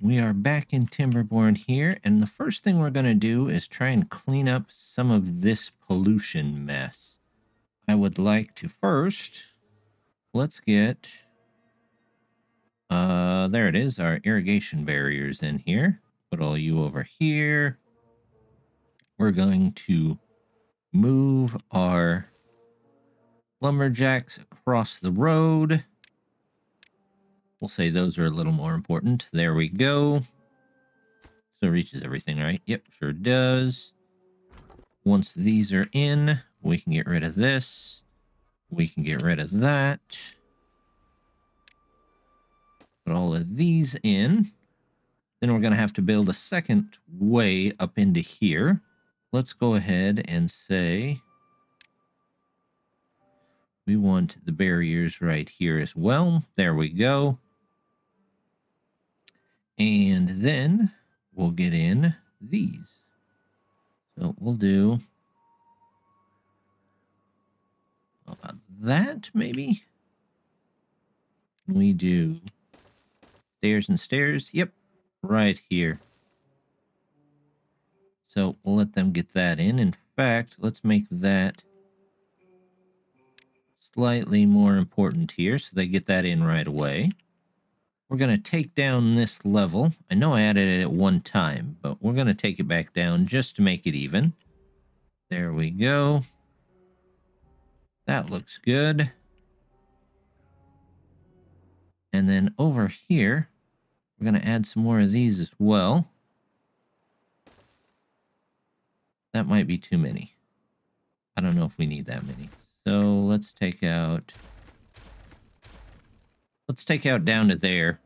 we are back in Timberborn here, and the first thing we're going to do is try and clean up some of this pollution mess. I would like to first, let's get, there it is, our irrigation barriers in here. Put all you over here. We're going to move our lumberjacks across the road. We'll say those are a little more important. There we go. So it reaches everything, right? Yep, sure does. Once these are in, we can get rid of this. We can get rid of that. Put all of these in. Then we're going to have to build a second way up into here. Let's go ahead and say we want the barriers right here as well. There we go. And then we'll get in these. So we'll do about that, maybe. We do stairs and stairs. Yep, right here. So we'll let them get that in. In fact, let's make that slightly more important here so they get that in right away. We're going to take down this level. I know I added it at one time, but we're going to take it back down just to make it even. There we go. That looks good. And then over here, we're going to add some more of these as well. That might be too many. I don't know if we need that many. So let's take out down to there,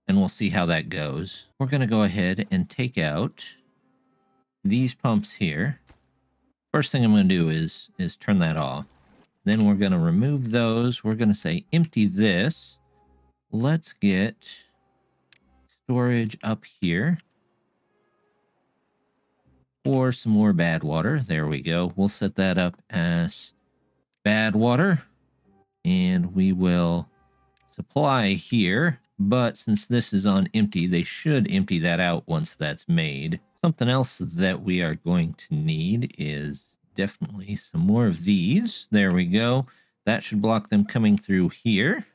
and we'll see how that goes. We're going to go ahead and take out these pumps here. First thing I'm going to do is turn that off. Then we're going to remove those. We're going to say empty this. Let's get storage up here for some more bad water. There we go. We'll set that up as bad water, and we will supply here. But since this is on empty, they should empty that out once that's made. Something else that we are going to need is definitely some more of these. There we go. That should block them coming through here.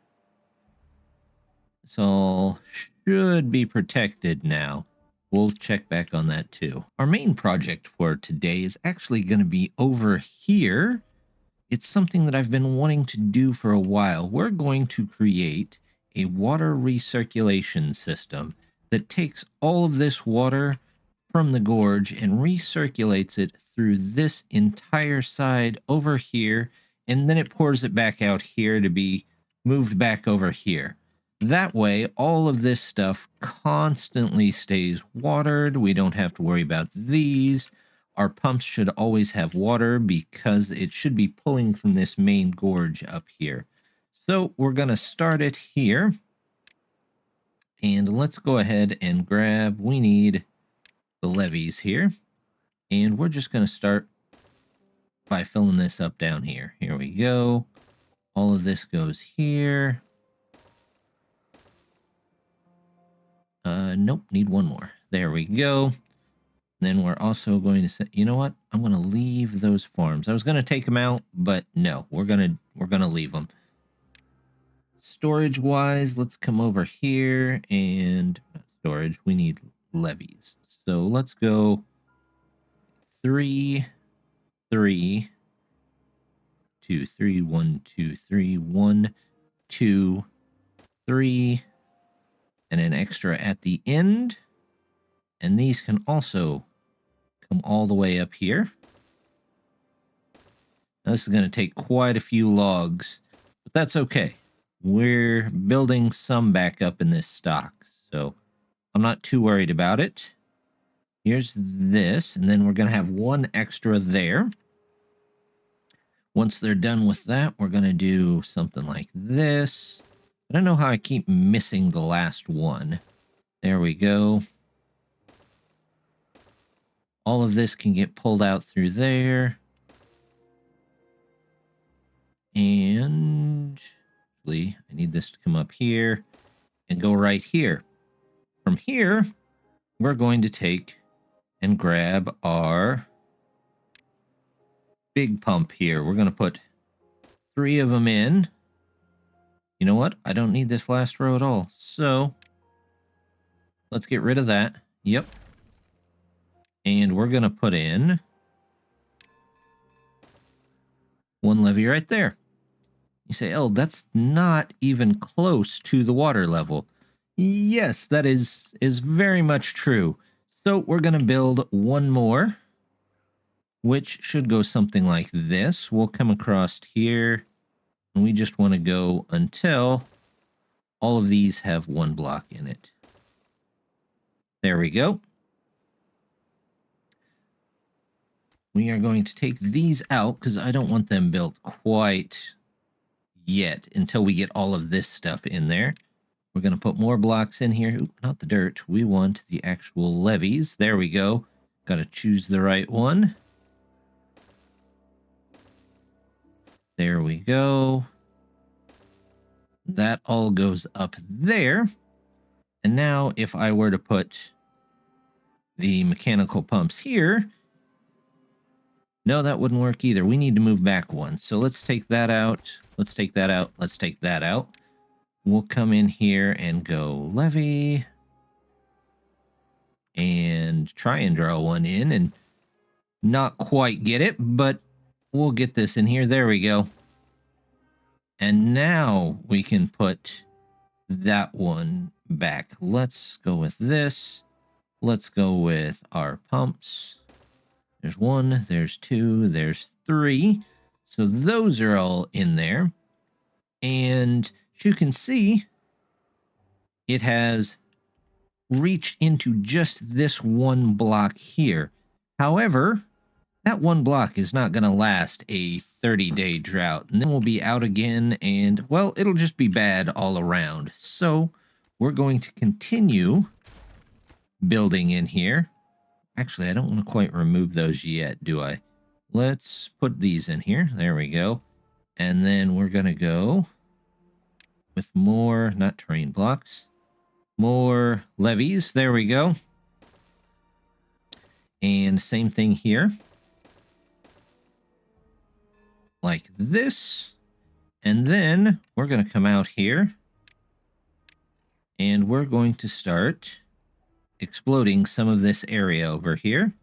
So should be protected now. We'll check back on that too. Our main project for today is actually going to be over here. It's something that I've been wanting to do for a while. We're going to create a water recirculation system that takes all of this water from the gorge and recirculates it through this entire side over here, and then it pours it back out here to be moved back over here. That way, all of this stuff constantly stays watered. We don't have to worry about these. Our pumps should always have water because it should be pulling from this main gorge up here. So we're going to start it here. And let's go ahead and grab, we need the levees here. And we're just going to start by filling this up down here. Here we go. All of this goes here. Nope, need one more. There we go. Then we're also going to say, you know what? I'm going to leave those farms. I was going to take them out, but no, we're going to leave them. Storage wise, let's come over here and not storage. We need levees. So let's go 3, 3, 2, 3, 1, 2, 3, 1, 2, 3, and an extra at the end. And these can also come all the way up here. Now, this is going to take quite a few logs, but that's okay. We're building some back up in this stock, so I'm not too worried about it. Here's this, and then we're going to have one extra there. Once they're done with that, we're going to do something like this. I don't know how I keep missing the last one. There we go. All of this can get pulled out through there. And actually, I need this to come up here and go right here. From here, we're going to take and grab our big pump here. We're going to put 3 of them in. You know what? I don't need this last row at all. So let's get rid of that. Yep. And we're going to put in 1 levee right there. You say, oh, that's not even close to the water level. Yes, that is very much true. So we're going to build 1 more, which should go something like this. We'll come across here, and we just want to go until all of these have 1 block in it. There we go. We are going to take these out because I don't want them built quite yet until we get all of this stuff in there. We're going to put more blocks in here. Oop, not the dirt. We want the actual levees. There we go. Got to choose the right one. There we go. That all goes up there. And now if I were to put the mechanical pumps here, no, that wouldn't work either. We need to move back 1. So let's take that out. Let's take that out. Let's take that out. We'll come in here and go levee and try and draw 1 in and not quite get it, but we'll get this in here. There we go. And now we can put that one back. Let's go with this. Let's go with our pumps. There's 1, there's 2, there's 3. So those are all in there. And as you can see, it has reached into just this 1 block here. However, that 1 block is not going to last a 30-day drought. And then we'll be out again, and, well, it'll just be bad all around. So we're going to continue building in here. Actually, I don't want to quite remove those yet, do I? Let's put these in here. There we go. And then we're going to go with more, not terrain blocks, more levees. There we go. And same thing here. Like this. And then we're going to come out here. And we're going to start exploding some of this area over here.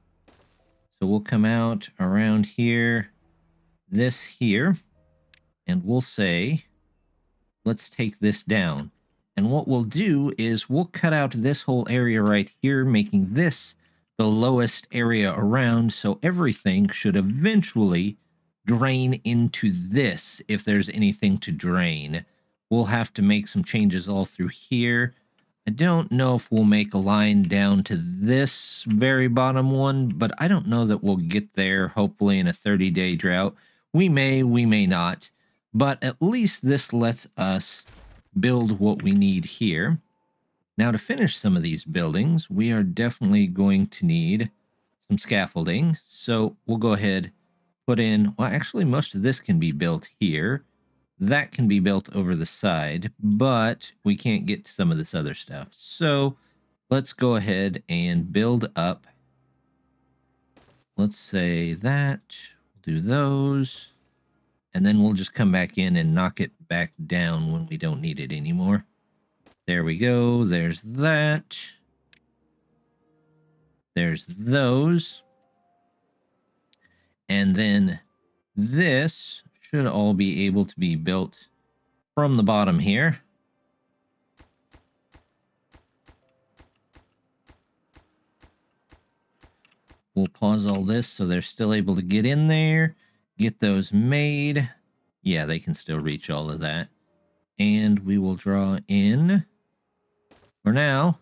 So we'll come out around here, this here, and we'll say, let's take this down. And what we'll do is we'll cut out this whole area right here, making this the lowest area around, so everything should eventually drain into this if there's anything to drain. We'll have to make some changes all through here. I don't know if we'll make a line down to this very bottom one, but I don't know that we'll get there, hopefully, in a 30-day drought. We may not, but at least this lets us build what we need here. Now, to finish some of these buildings, we are definitely going to need some scaffolding. So we'll go ahead, put in, well, actually, most of this can be built here. That can be built over the side, but we can't get to some of this other stuff. So let's go ahead and build up. Let's say that. We'll do those. And then we'll just come back in and knock it back down when we don't need it anymore. There we go. There's that. There's those. And then this should all be able to be built from the bottom here. We'll pause all this so they're still able to get in there, get those made. Yeah, they can still reach all of that. And we will draw in, for now,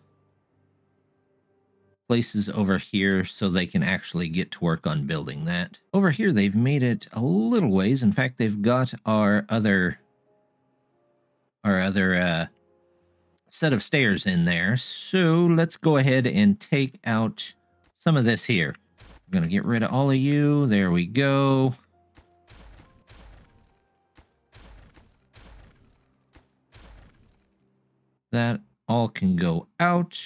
places over here so they can actually get to work on building that. Over here, they've made it a little ways. In fact, they've got our other set of stairs in there. So let's go ahead and take out some of this here. I'm going to get rid of all of you. There we go. That all can go out.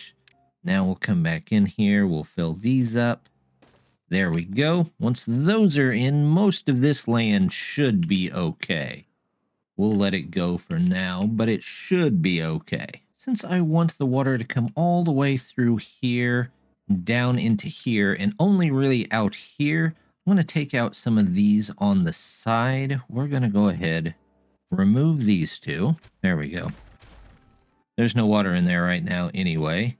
Now we'll come back in here. We'll fill these up. There we go. Once those are in, most of this land should be okay. We'll let it go for now, but it should be okay. Since I want the water to come all the way through here, down into here, and only really out here, I'm going to take out some of these on the side. We're going to go ahead, remove these two. There we go. There's no water in there right now anyway.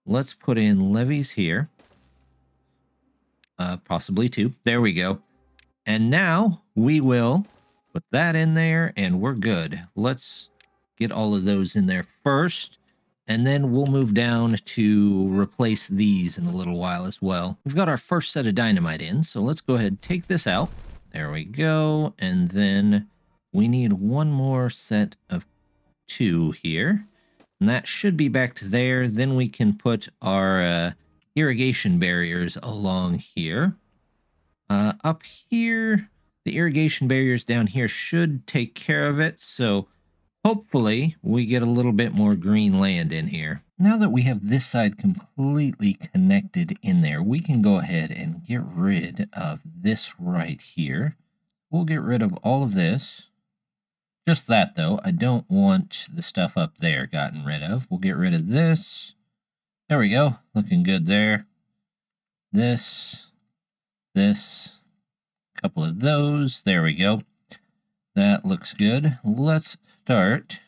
Let's put in levees here. Possibly two. There we go. And now we will put that in there and we're good. Let's get all of those in there first. And then we'll move down to replace these in a little while as well. We've got our first set of dynamite in, so let's go ahead and take this out. There we go. And then we need one more set of two here. And that should be back to there. Then we can put our irrigation barriers along here. Up here, the irrigation barriers down here should take care of it. So hopefully we get a little bit more green land in here. Now that we have this side completely connected in there, we can go ahead and get rid of this right here. We'll get rid of all of this. Just that, though. I don't want the stuff up there gotten rid of. We'll get rid of this. There we go. Looking good there. This. A couple of those. There we go. That looks good. Let's start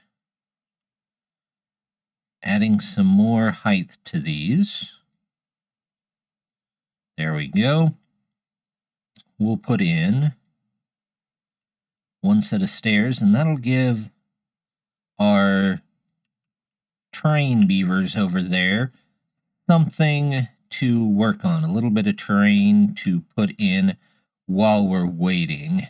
adding some more height to these. There we go. We'll put in one set of stairs, and that'll give our terrain beavers over there something to work on, a little bit of terrain to put in while we're waiting.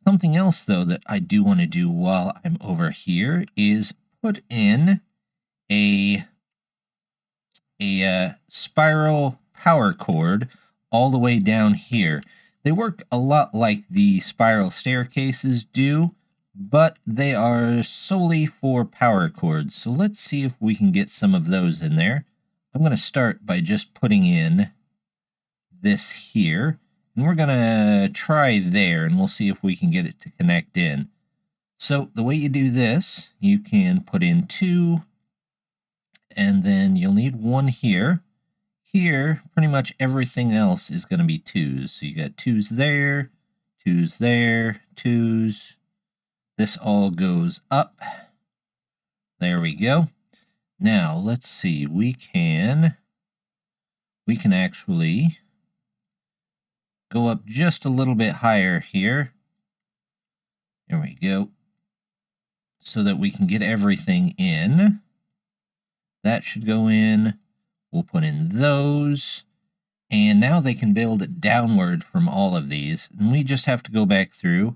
Something else, though, that I do want to do while I'm over here is put in a spiral power cord all the way down here. They work a lot like the spiral staircases do, but they are solely for power cords. So let's see if we can get some of those in there. I'm going to start by just putting in this here. And we're going to try there, and we'll see if we can get it to connect in. So the way you do this, you can put in two, and then you'll need one here. Here, pretty much everything else is going to be twos. So you got twos there, twos there, twos. This all goes up. There we go. Now, let's see. We can actually go up just a little bit higher here. There we go. So that we can get everything in. That should go in. We'll put in those. And now they can build it downward from all of these. And we just have to go back through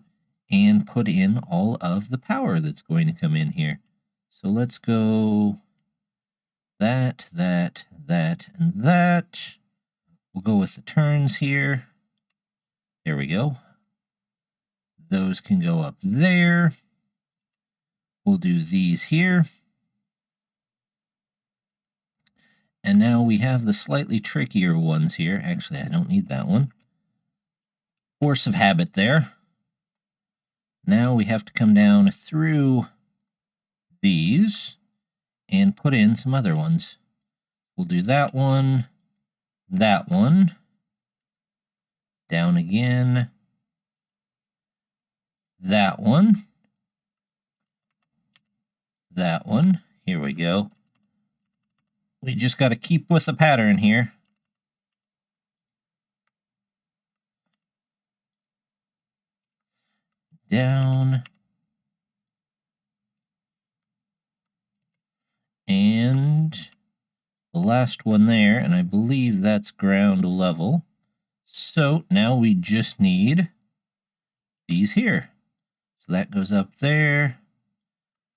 and put in all of the power that's going to come in here. So let's go that, that, that, and that. We'll go with the turns here. There we go. Those can go up there. We'll do these here. And now we have the slightly trickier ones here. Actually, I don't need that one. Force of habit there. Now we have to come down through these and put in some other ones. We'll do that one, down again, that one, here we go. We just got to keep with the pattern here. Down. And the last one there, and I believe that's ground level. So now we just need these here. So that goes up there.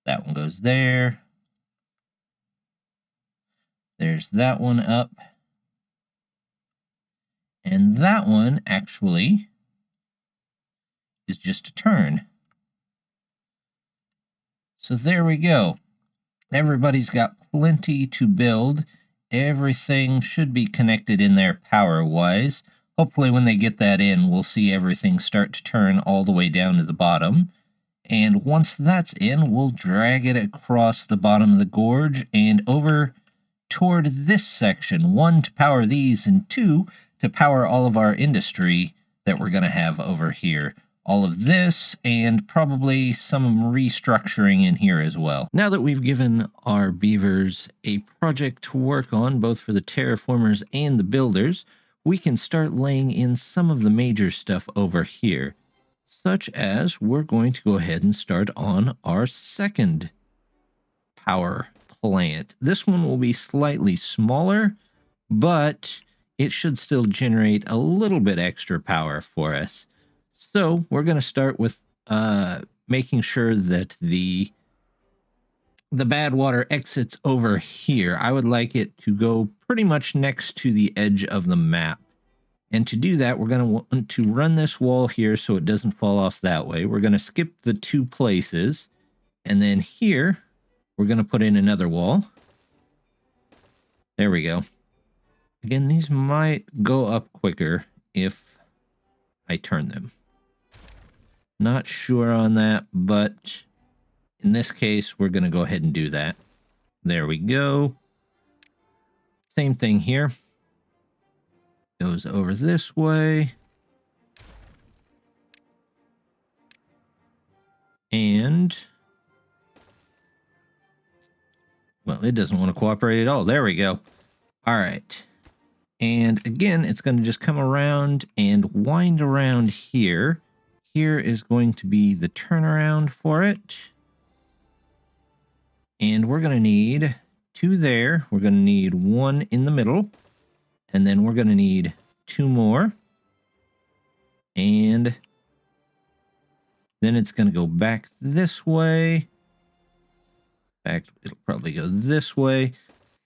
That one goes there. There's that one up. And that one actually is just a turn. So there we go. Everybody's got plenty to build everything should be connected in there power-wise. Hopefully when they get that in, we'll see everything start to turn all the way down to the bottom. And once that's in, we'll drag it across the bottom of the gorge and over toward this section. 1, to power these, and 2, to power all of our industry that we're going to have over here. All of this, and probably some restructuring in here as well. Now that we've given our beavers a project to work on, both for the terraformers and the builders, we can start laying in some of the major stuff over here, such as we're going to go ahead and start on our second power plant. This one will be slightly smaller, but it should still generate a little bit extra power for us. So we're going to start with making sure that the bad water exits over here. I would like it to go pretty much next to the edge of the map. And to do that, we're going to want to run this wall here so it doesn't fall off that way. We're going to skip the 2 places. And then here, we're going to put in another wall. There we go. Again, these might go up quicker if I turn them. Not sure on that, but in this case, we're going to go ahead and do that. There we go. Same thing here. Goes over this way. And, well, it doesn't want to cooperate at all. There we go. All right. And again, it's going to just come around and wind around here. Here is going to be the turnaround for it. And we're going to need 2 there. We're going to need 1 in the middle. And then we're going to need 2 more. And then it's going to go back this way. In fact, it'll probably go this way.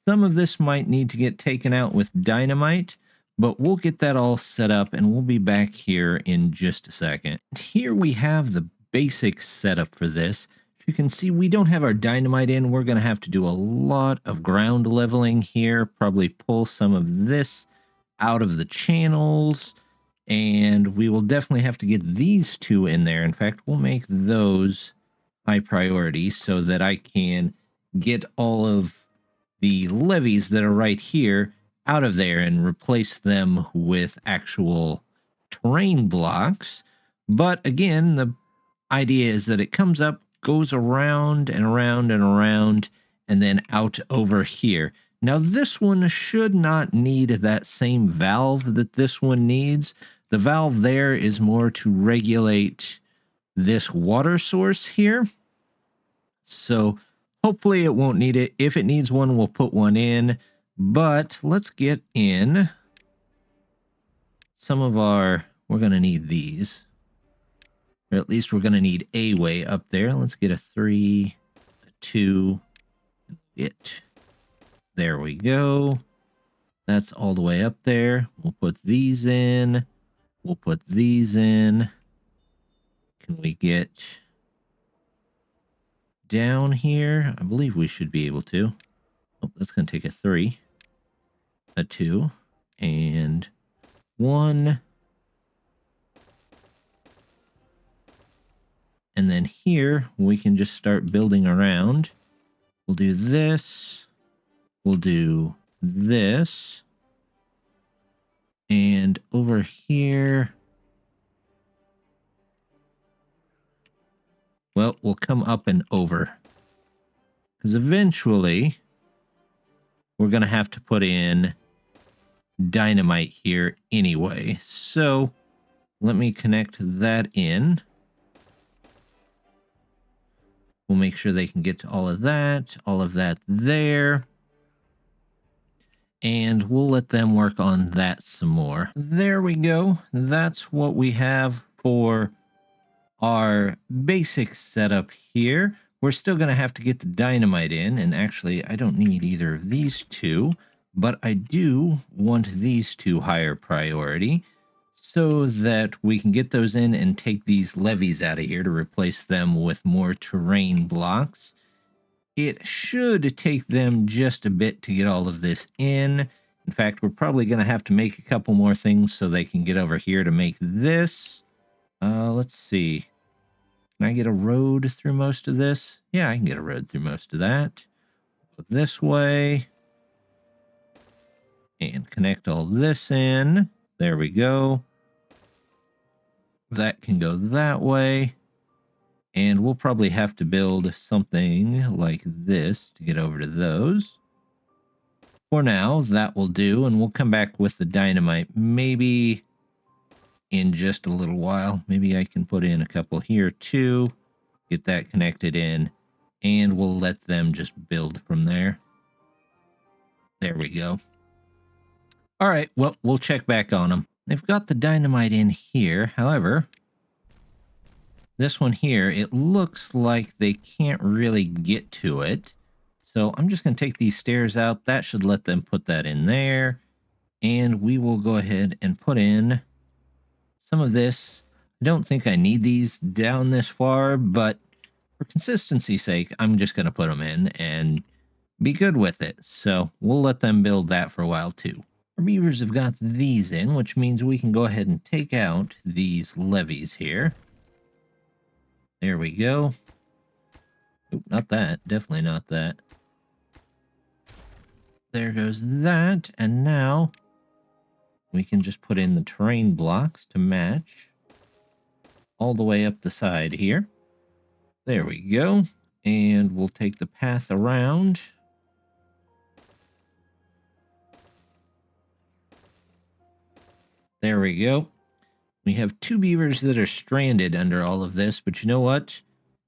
Some of this might need to get taken out with dynamite, but we'll get that all set up and we'll be back here in just a second. Here we have the basic setup for this. As you can see, we don't have our dynamite in. We're going to have to do a lot of ground leveling here, probably pull some of this out of the channels, and we will definitely have to get these 2 in there. In fact, we'll make those high priority so that I can get all of the levees that are right here out of there and replace them with actual terrain blocks. But again, the idea is that it comes up, goes around and around and around, and then out over here. Now this one should not need that same valve that this one needs. The valve there is more to regulate this water source here. So hopefully it won't need it. If it needs one, we'll put one in. But let's get in some of our... We're going to need these. Or at least we're going to need a way up there. Let's get a 3, a 2, it. There we go. That's all the way up there. We'll put these in. We'll put these in. Can we get down here? I believe we should be able to. Oh, that's going to take a 3, a 2, and 1. And then here, we can just start building around. We'll do this. We'll do this. And over here, well, we'll come up and over. Because eventually, we're going to have to put in dynamite here anyway. So, let me connect that in. We'll make sure they can get to all of that there. And we'll let them work on that some more. There we go. That's what we have for our basic setup here. We're still going to have to get the dynamite in. And actually, I don't need either of these 2. But I do want these 2 higher priority, so that we can get those in and take these levees out of here to replace them with more terrain blocks. It should take them just a bit to get all of this in. In fact, we're probably going to have to make a couple more things so they can get over here to make this. Let's see. Can I get a road through most of this? Yeah, I can get a road through most of that. Go this way. And connect all this in. There we go. That can go that way. And we'll probably have to build something like this to get over to those. For now, that will do, and we'll come back with the dynamite maybe in just a little while. Maybe I can put in a couple here too, get that connected in, and we'll let them just build from there. There we go. All right, well, we'll check back on them. They've got the dynamite in here. However, this one here, it looks like they can't really get to it. So I'm just going to take these stairs out. That should let them put that in there. And we will go ahead and put in some of this. I don't think I need these down this far, but for consistency's sake, I'm just going to put them in and be good with it. So we'll let them build that for a while too. Our beavers have got these in, which means we can go ahead and take out these levees here. There we go. Oop, not that. Definitely not that. There goes that. And now we can just put in the terrain blocks to match all the way up the side here. There we go. And we'll take the path around. There we go. We have two beavers that are stranded under all of this, but you know what?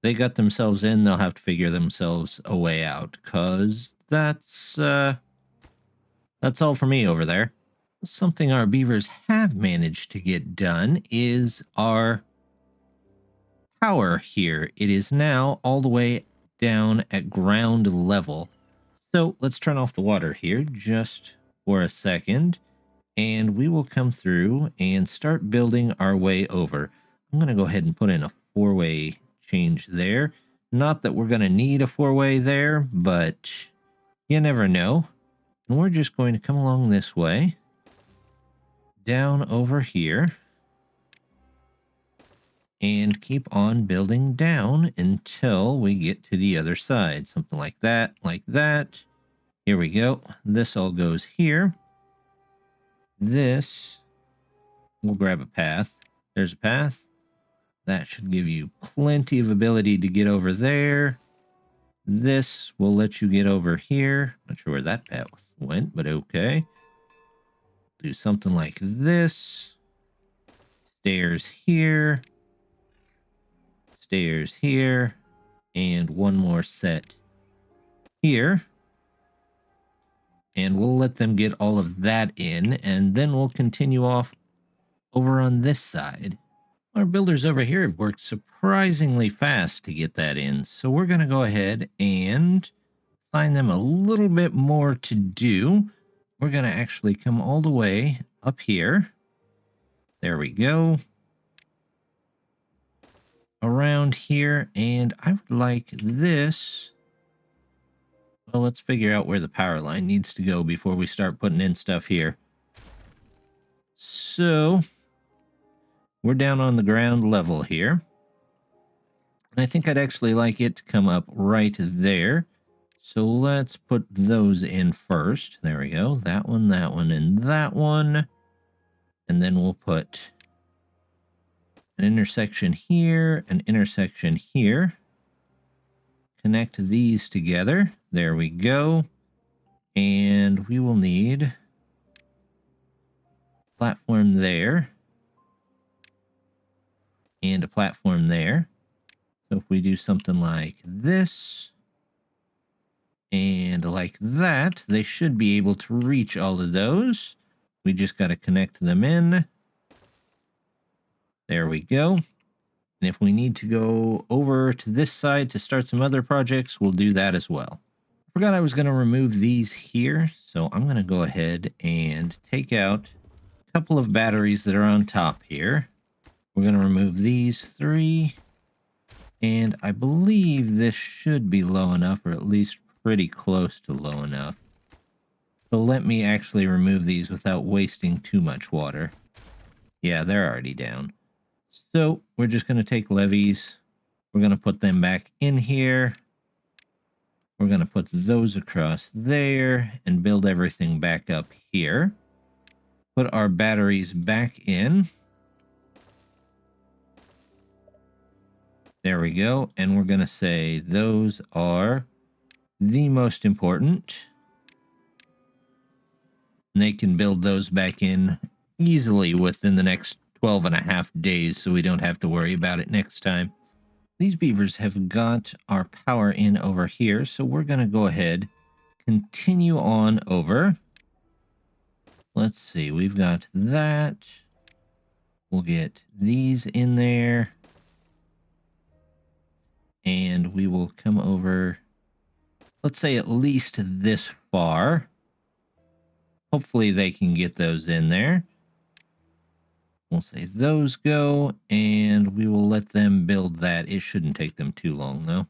They got themselves in, they'll have to figure themselves a way out, because that's all for me over there. Something our beavers have managed to get done is our power here. It is now all the way down at ground level. So let's turn off the water here just for a second. And we will come through and start building our way over. I'm going to go ahead and put in a four-way change there. Not that we're going to need a four-way there, but you never know. And we're just going to come along this way, down over here, and keep on building down until we get to the other side. Something like that, like that. Here we go. This all goes here. This, we'll grab a path. There's a path. That should give you plenty of ability to get over there. This will let you get over here. Not sure where that path went, but okay. Do something like this. Stairs here. Stairs here. And one more set here. And we'll let them get all of that in, and then we'll continue off over on this side. Our builders over here have worked surprisingly fast to get that in, so we're going to go ahead and assign them a little bit more to do. We're going to actually come all the way up here. There we go. Around here, and I would like this. Well, let's figure out where the power line needs to go before we start putting in stuff here. So, we're down on the ground level here. And I think I'd actually like it to come up right there. So let's put those in first. There we go. That one, and that one. And then we'll put an intersection here, an intersection here. Connect these together. There we go. And we will need a platform there. And a platform there. So if we do something like this and like that, they should be able to reach all of those. We just got to connect them in. There we go. And if we need to go over to this side to start some other projects, we'll do that as well. Forgot I was going to remove these here, so I'm going to go ahead and take out a couple of batteries that are on top here. We're going to remove these 3 And I believe this should be low enough, or at least pretty close to low enough. So let me actually remove these without wasting too much water. Yeah, they're already down. So we're just going to take levees. We're going to put them back in here. We're going to put those across there and build everything back up here. Put our batteries back in. There we go. And we're going to say those are the most important. And they can build those back in easily within the next 12 and a half days, so we don't have to worry about it next time. These beavers have got our power in over here, so we're going to go ahead, continue on over. Let's see, we've got that. We'll get these in there. And we will come over, let's say at least this far. Hopefully they can get those in there. We'll say those go, and we will let them build that. It shouldn't take them too long, though.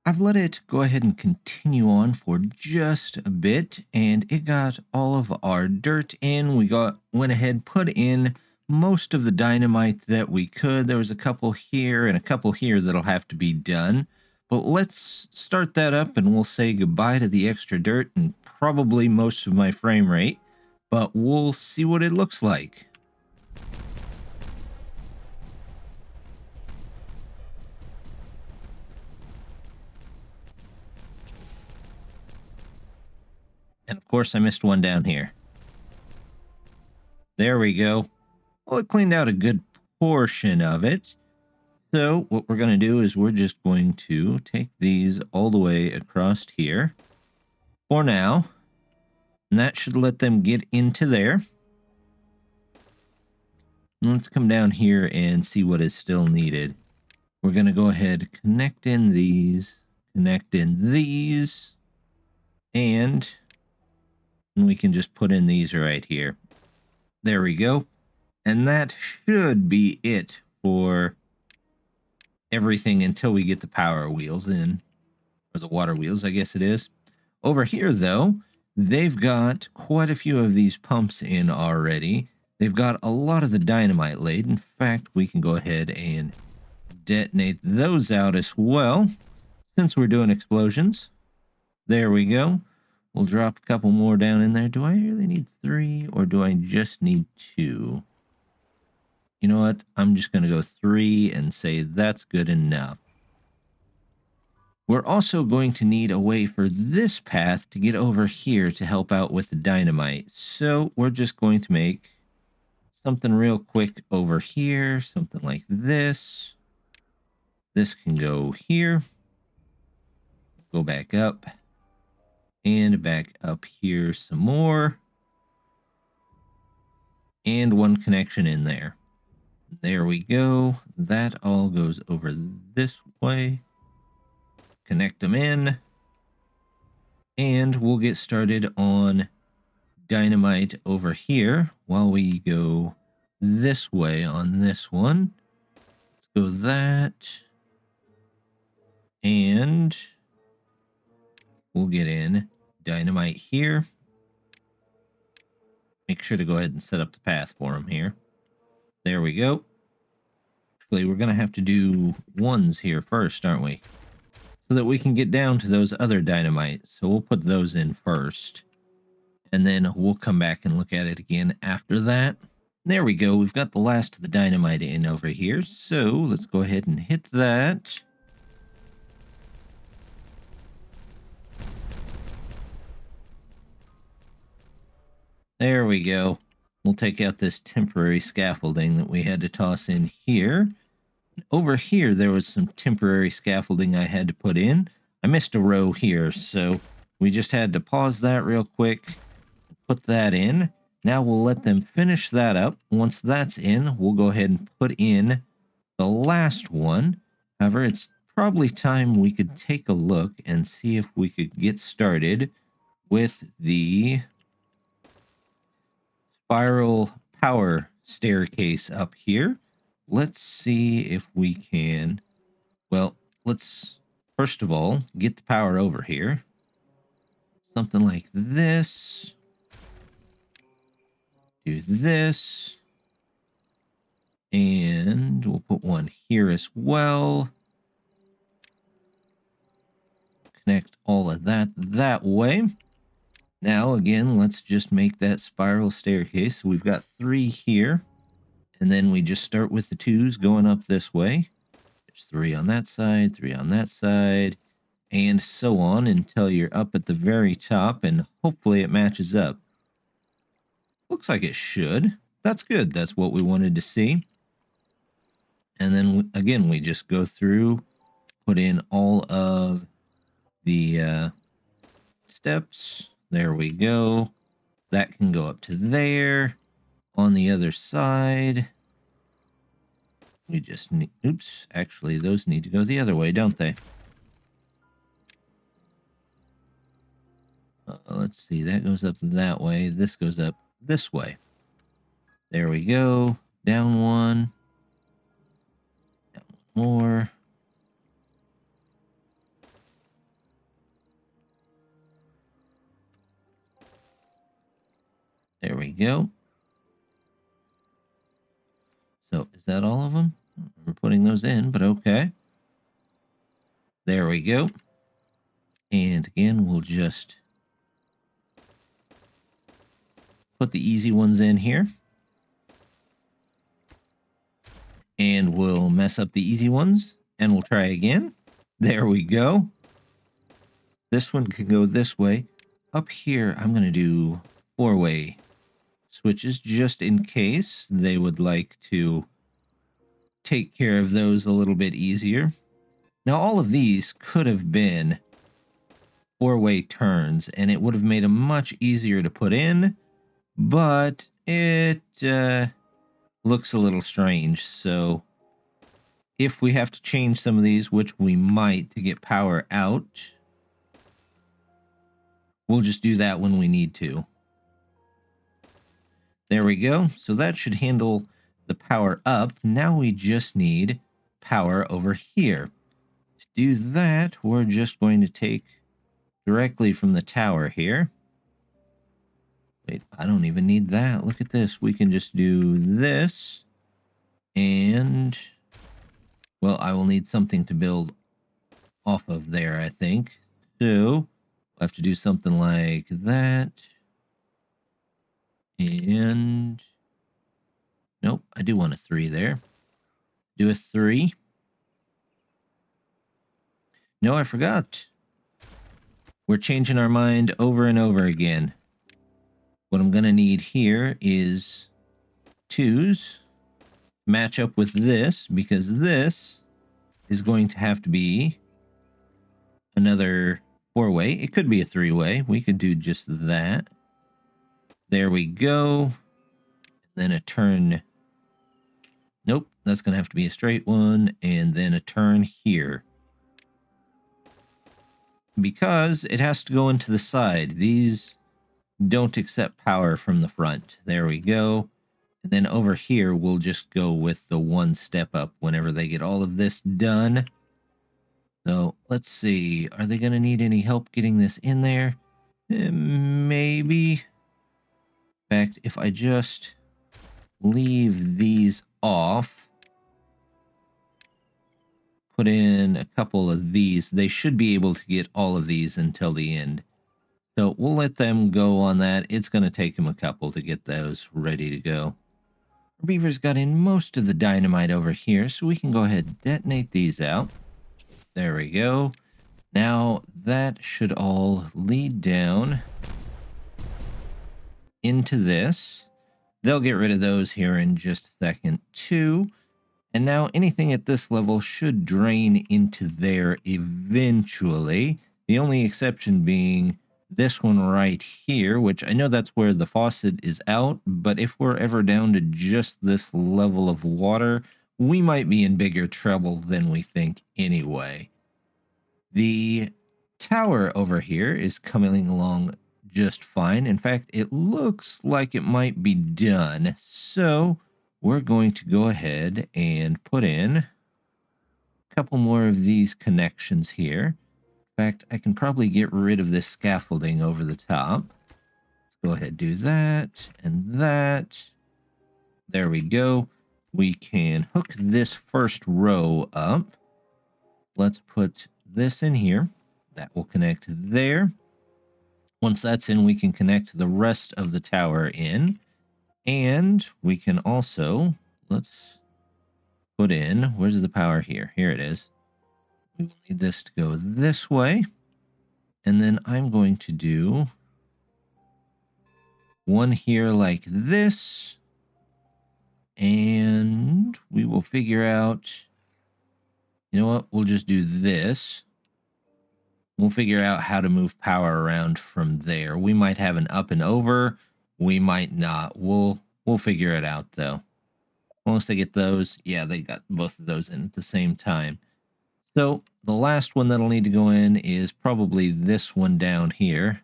I've let it go ahead and continue on for just a bit, and it got all of our dirt in. We went ahead, put in most of the dynamite that we could. There was a couple here and a couple here that'll have to be done. But let's start that up, and we'll say goodbye to the extra dirt and probably most of my frame rate. But we'll see what it looks like. And of course, I missed one down here. There we go. Well, it cleaned out a good portion of it. So what we're going to do is we're just going to take these all the way across here for now. And that should let them get into there. Let's come down here and see what is still needed. We're going to go ahead, connect in these, and we can just put in these right here. There we go. And that should be it for everything until we get the power wheels in, or the water wheels, I guess it is. Over here, though, they've got quite a few of these pumps in already. They've got a lot of the dynamite laid. In fact, we can go ahead and detonate those out as well, since we're doing explosions. There we go. We'll drop a couple more down in there. Do I really need 3, or do I just need 2? You know what? I'm just going to go 3 and say that's good enough. We're also going to need a way for this path to get over here to help out with the dynamite. So we're just going to make something real quick over here, something like this. This can go here, go back up, and back up here some more. And one connection in there. There we go. That all goes over this way. Connect them in. And we'll get started on dynamite over here while we go this way on this one. Let's go that. And we'll get in dynamite here. Make sure to go ahead and set up the path for them here. There we go. Actually, we're going to have to do ones here first, aren't we? So that we can get down to those other dynamites. So we'll put those in first. And then we'll come back and look at it again after that. There we go. We've got the last of the dynamite in over here. So let's go ahead and hit that. There we go. We'll take out this temporary scaffolding that we had to toss in here. Over here, there was some temporary scaffolding I had to put in. I missed a row here, so we just had to pause that real quick, put that in. Now we'll let them finish that up. Once that's in, we'll go ahead and put in the last one. However, it's probably time we could take a look and see if we could get started with the spiral power staircase up here. Let's see if we can Well, let's first of all get the power over here. Something like this. Do this. And we'll put one here as well. Connect all of that way. Now, again, let's just make that spiral staircase. So we've got 3 here. And then we just start with the 2s going up this way. There's 3 on that side, 3 on that side, and so on until you're up at the very top, and hopefully it matches up. Looks like it should. That's good. That's what we wanted to see. And then, again, we just go through, put in all of the steps. There we go. That can go up to there. On the other side, we just need... Oops, actually, those need to go the other way, don't they? Let's see, that goes up that way. This goes up this way. There we go. Down one. Down one more. There we go. So, is that all of them? We're putting those in, but okay. There we go. And again, we'll just put the easy ones in here. And we'll mess up the easy ones, and we'll try again. There we go. This one can go this way. Up here, I'm going to do 4-way switches just in case they would like to take care of those a little bit easier. Now, all of these could have been 4-way turns, and it would have made them much easier to put in, but it looks a little strange. So if we have to change some of these, which we might to get power out, we'll just do that when we need to. There we go. So that should handle the power up. Now we just need power over here. To do that, we're just going to take directly from the tower here. Wait, I don't even need that. Look at this. We can just do this. And, well, I will need something to build off of there, I think. So, we'll have to do something like that. And, nope, I do want a 3 there. Do a 3. No, I forgot. We're changing our mind over and over again. What I'm going to need here is 2s. Match up with this, because this is going to have to be another 4-way. It could be a 3-way. We could do just that. There we go. Then a turn. Nope, that's going to have to be a straight one. And then a turn here. Because it has to go into the side. These don't accept power from the front. There we go. And then over here, we'll just go with the 1 step up whenever they get all of this done. So, let's see. Are they going to need any help getting this in there? Maybe. In fact, if I just leave these off, put in a couple of these, they should be able to get all of these until the end. So, we'll let them go on that. It's going to take them a couple to get those ready to go. Our beavers got in most of the dynamite over here, so we can go ahead and detonate these out. There we go. Now, that should all lead down into this. They'll get rid of those here in just a second, too. And now anything at this level should drain into there eventually. The only exception being this one right here, which I know that's where the faucet is out, but if we're ever down to just this level of water, we might be in bigger trouble than we think anyway. The tower over here is coming along just fine. In fact, it looks like it might be done. So we're going to go ahead and put in a couple more of these connections here. In fact, I can probably get rid of this scaffolding over the top. Let's go ahead and do that and that. There we go. We can hook this first row up. Let's put this in here. That will connect there. Once that's in, we can connect the rest of the tower in. And we can also, let's put in, where's the power here? Here it is. We will need this to go this way. And then I'm going to do one here like this. And we will figure out, you know what? We'll just do this. We'll figure out how to move power around from there. We might have an up and over. We might not. We'll figure it out, though. Once they get those, yeah, they got both of those in at the same time. So the last one that'll need to go in is probably this one down here.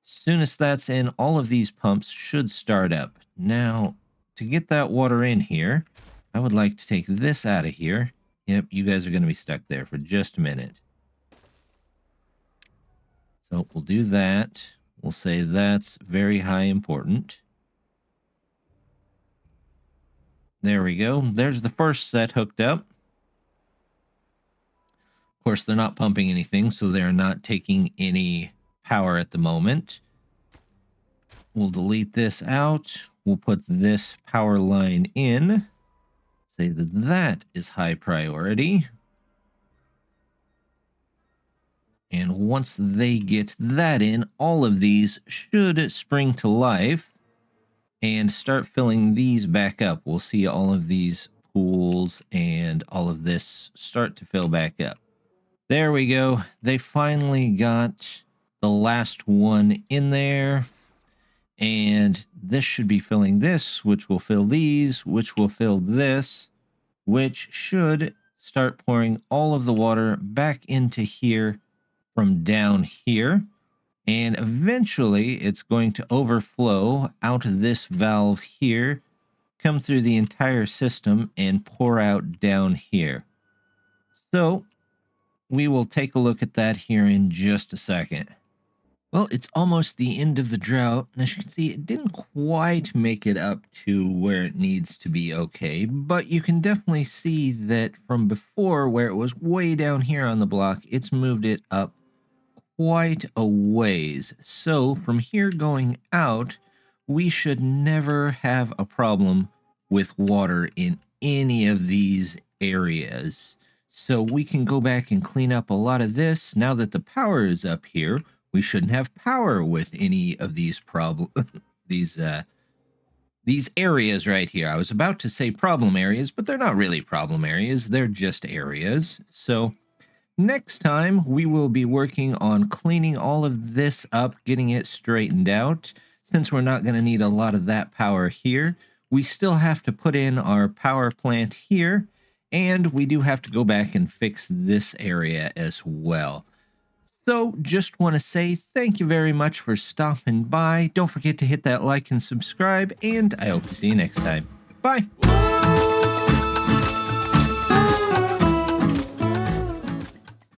As soon as that's in, all of these pumps should start up. Now, to get that water in here, I would like to take this out of here. Yep, you guys are going to be stuck there for just a minute. So we'll do that. We'll say that's very high important. There we go. There's the first set hooked up. Of course, they're not pumping anything, so they're not taking any power at the moment. We'll delete this out. We'll put this power line in. Say that that is high priority. And once they get that in, all of these should spring to life and start filling these back up. We'll see all of these pools and all of this start to fill back up. There we go. They finally got the last one in there. And this should be filling this, which will fill these, which will fill this, which should start pouring all of the water back into here from down here, and eventually it's going to overflow out of this valve here, come through the entire system, and pour out down here. So we will take a look at that here in just a second. Well, it's almost the end of the drought, and as you can see, it didn't quite make it up to where it needs to be okay, but you can definitely see that from before, where it was way down here on the block, it's moved it up quite a ways. So from here going out, we should never have a problem with water in any of these areas. So we can go back and clean up a lot of this. Now that the power is up here, we shouldn't have power with any of these these areas right here. I was about to say problem areas, but they're not really problem areas. They're just areas. So next time, we will be working on cleaning all of this up, getting it straightened out. Since we're not going to need a lot of that power here, we still have to put in our power plant here, and we do have to go back and fix this area as well. So just want to say thank you very much for stopping by. Don't forget to hit that like and subscribe, and I hope to see you next time. Bye!